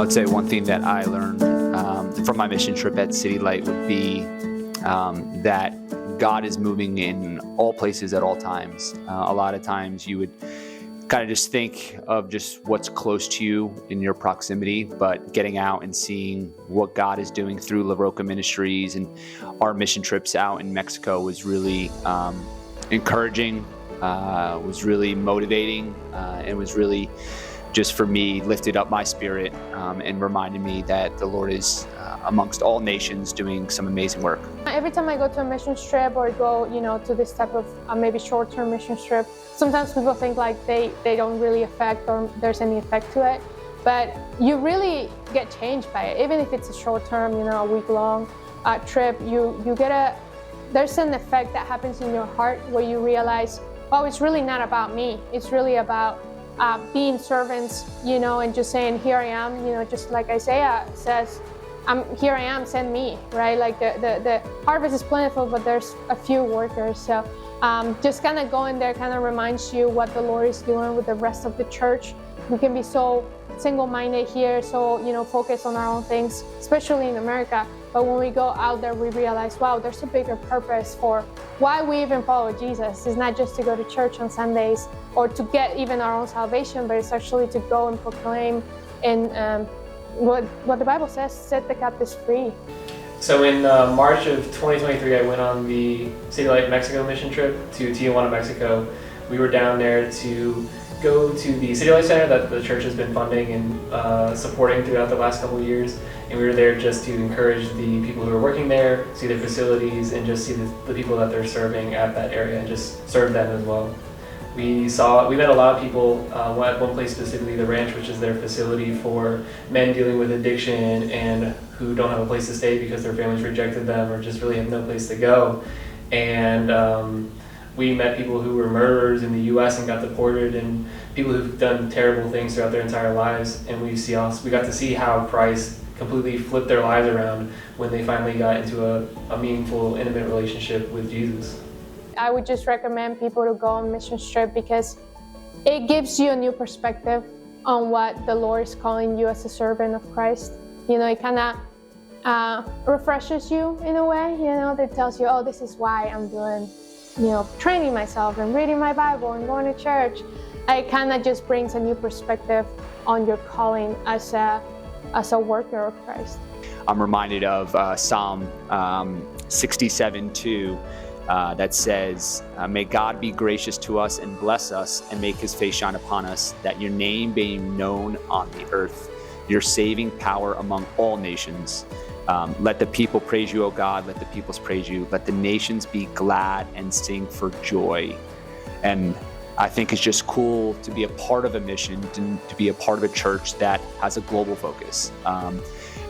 would say one thing that I learned from my mission trip at City Light would be that God is moving in all places at all times. A lot of times you would kind of just think of just what's close to you in your proximity, but getting out and seeing what God is doing through La Roca Ministries and our mission trips out in Mexico was really encouraging, was really motivating, and was really just for me lifted up my spirit and reminded me that the Lord is amongst all nations doing some amazing work. Every time I go to a mission trip or go, to this type of maybe short-term mission trip, sometimes people think like they don't really affect or there's any effect to it, but you really get changed by it. Even if it's a short-term, a week-long trip, there's an effect that happens in your heart where you realize, oh, it's really not about me. It's really about being servants, and just saying, here I am, just like Isaiah says, here I am, send me, right? Like the harvest is plentiful, but there's a few workers. So just kind of going there kind of reminds you what the Lord is doing with the rest of the church. We can be so single-minded here, so, focused on our own things, especially in America. But when we go out there, we realize, wow, there's a bigger purpose for why we even follow Jesus. It's not just to go to church on Sundays or to get even our own salvation, but it's actually to go and proclaim and what the Bible says, set the captives free. So in March of 2023, I went on the City Light Mexico mission trip to Tijuana, Mexico. We were down there to go to the City Light Center that the church has been funding and supporting throughout the last couple of years. And we were there just to encourage the people who are working there, see their facilities, and just see the people that they're serving at that area and just serve them as well. We met a lot of people at one place specifically, the Ranch, which is their facility for men dealing with addiction and who don't have a place to stay because their families rejected them or just really have no place to go. And we met people who were murderers in the U.S. and got deported, and people who've done terrible things throughout their entire lives. And we got to see how Christ completely flipped their lives around when they finally got into a meaningful, intimate relationship with Jesus. I would just recommend people to go on mission trip because it gives you a new perspective on what the Lord is calling you as a servant of Christ. It kind of refreshes you in a way, that tells you, oh, this is why I'm doing, training myself and reading my Bible and going to church. It kind of just brings a new perspective on your calling as a worker of Christ. I'm reminded of Psalm 67:2. That says, may God be gracious to us and bless us and make his face shine upon us, that your name be known on the earth, your saving power among all nations. Let the people praise you, O God, let the peoples praise you. Let the nations be glad and sing for joy. And I think it's just cool to be a part of a mission, to be a part of a church that has a global focus.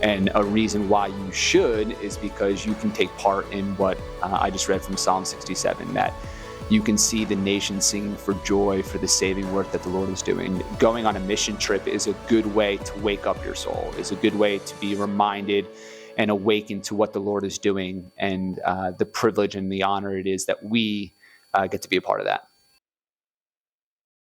And a reason why you should is because you can take part in what I just read from Psalm 67, that you can see the nation singing for joy for the saving work that the Lord is doing. Going on a mission trip is a good way to wake up your soul, is a good way to be reminded and awakened to what the Lord is doing and the privilege and the honor it is that we get to be a part of that.